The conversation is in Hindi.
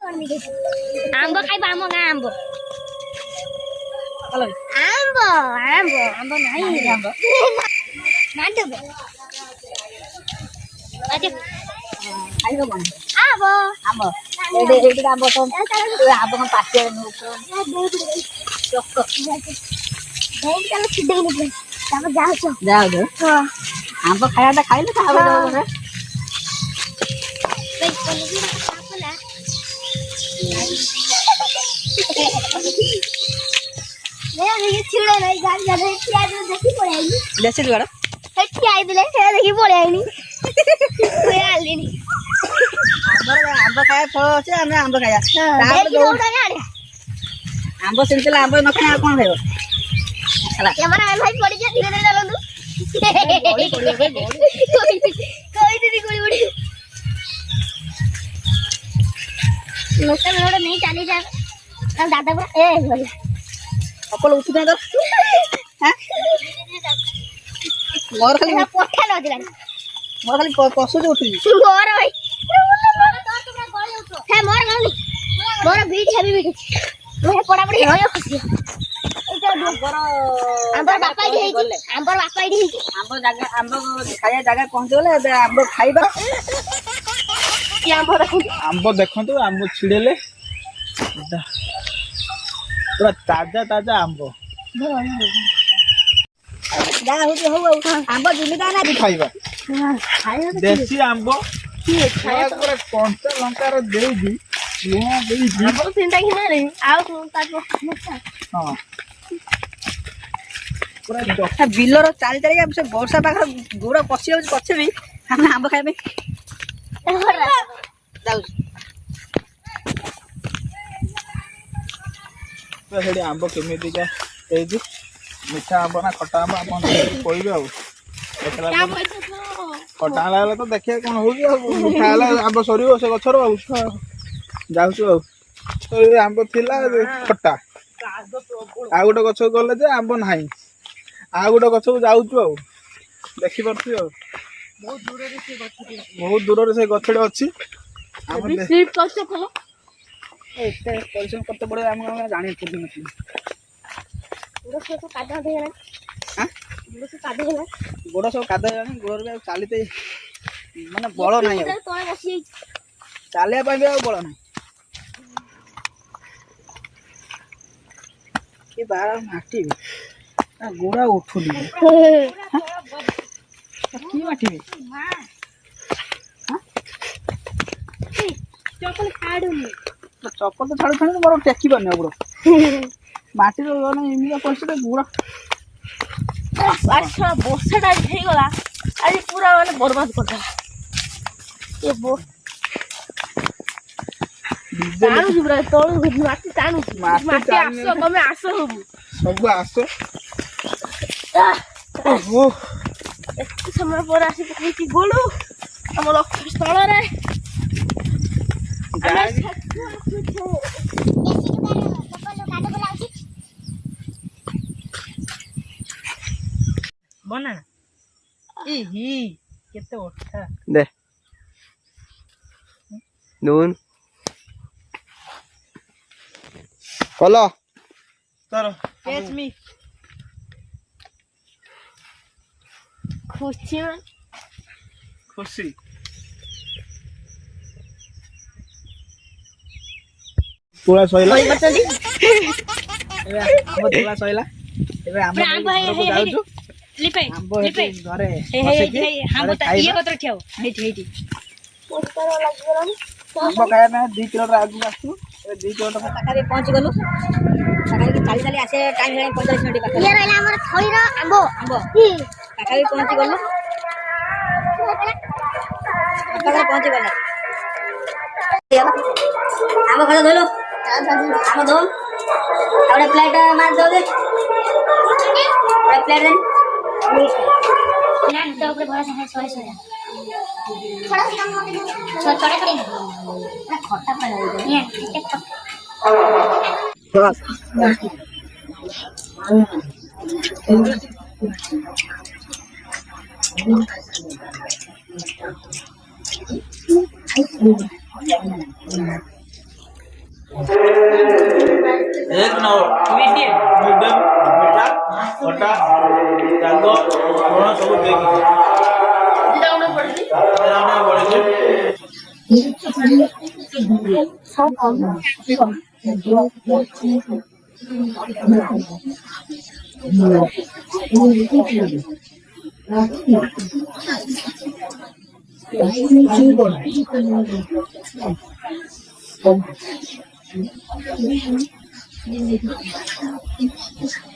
आंब खाइबा आम गाँ आंब आंब आंब आंब नहीं आंब मांडब अरे खाइबो कोन आंब आंब एडे एडे आंब तो आंब को पाछे चोक देख चलो छिडे नहीं तब जाओ जाओ दे हां आंब खाया था खाइले था आंब जाओ रे भाई कॉलेज में पापला ले ये छिड़े नहीं गाड़ी जा रही है देखी पड़ेगी जैसे लड़ा हेठी आई दिले हे देखी पड़ेगी कोई आली नहीं आंब खाया फल আছে আমরা आंब खाया देखी दौड़ा ना आंब सिंचला आंब न खाया कोन खाइबो चला कैमरा मैन भाई पड़ी जा धीरे धीरे चलंदु कोई दीदी कोई बड़ी नोटा नोटा नहीं चाली जा हम दादा को ए बोला अपन उठ दे तो हां मोर खाली पोठा न दिला मोर खाली पसु जे उठी मोर भाई है मोर गाली मोर बीच है बीच मैं पड़ा पड़ी होयो खुशी आंबर बापा डी आंबर बापा डी आंबर जगह आंबर खाया जगह पहुंच गले आंबर खाइबा कि आंबर देखंतु आंबर छिड़ेले पूरा ताजा ताजा आंबर जा हो आंबर जिमिदा ना खाइबा देसी आंबर की खाया पूरा कंचा लंका रो देई दी लुण देई दी आंबर चिंता कि ना रे आउ ताको हां पूरा बिलर चाली चाली हम से वर्षा पाख गोड़ पसी जाउ पछे भी हम आंब खाइबे जाउ तो हेडी आंब केमिति का एजी मीठा आंब ना खट्टा आंब आपन कोइबे आ खट्टा लागले तो देखिए कोन हो गया मीठा वाला आंब सरीबो से गछरो आ जाउछु आ तो आंब थिला खट्टा आ गोटे गछ गले जे आंब नाही आ गोटे गछ जाउछु आ देखि परछु आ बहुत दूर से गछड़े अछि अभी स्लिप करते खलो एते परिश्रम करते पड़े हम जानि थि नहीं गोड़ से तो कादा दे ना हां गोड़ से कादा है गोड़ सब कादा जानि गोड़ रे चालीते माने बळ नाही तो बसी चालिया पय भी बळ नाही कि बार माटी ना गोड़ा उठुली की माटी हां चपल फाड़ुनी चप्पल तो छाड़ू छाड़ू मोर टेकी बने बड़ो माटी रो ना इमिया पछे गुड़ा अच्छा बोसटा हे गला आज पूरा माने बर्बाद कर दे ये बो ताणु जुबरा तोळु माटी ताणु माटी आसो तमे आसो होबु सब आसो ओहो एत समय पर आसी पकई गोलु हम लक्ष्य स्थल रे बना ई ही केते ओठा दे नून कलो तर कैच मी खुशी में खुशी पूरा सइला एबे हम तोला सइला एबे हम जाउछु लिपे लिपे घरे हे हम त ये कतर ठेव हेठी पोस्टर लग गेलन हम खाया में 2 किलो आगु आसु 2 किलो तक पहुंच गलु सकाळी की चाली चाली आसे टाइम हेला 45 मिनिट पाखा ये रहला हमर थोड़ी आंबो आंबो सकाळी पहुंच गलु सकाळी पहुंच गलु आंबो खा धोलो आंबो दो आवडे प्लेट मार दो दे प्लेट दे ना तो ऊपर बड़ा सा सोया सोया थोड़ा सा कम होते छोटा छोटा ना खट्टा पड़ा है एक नंबर मीडियम मीठा खट्टा राग लुण सब देखी Thank you.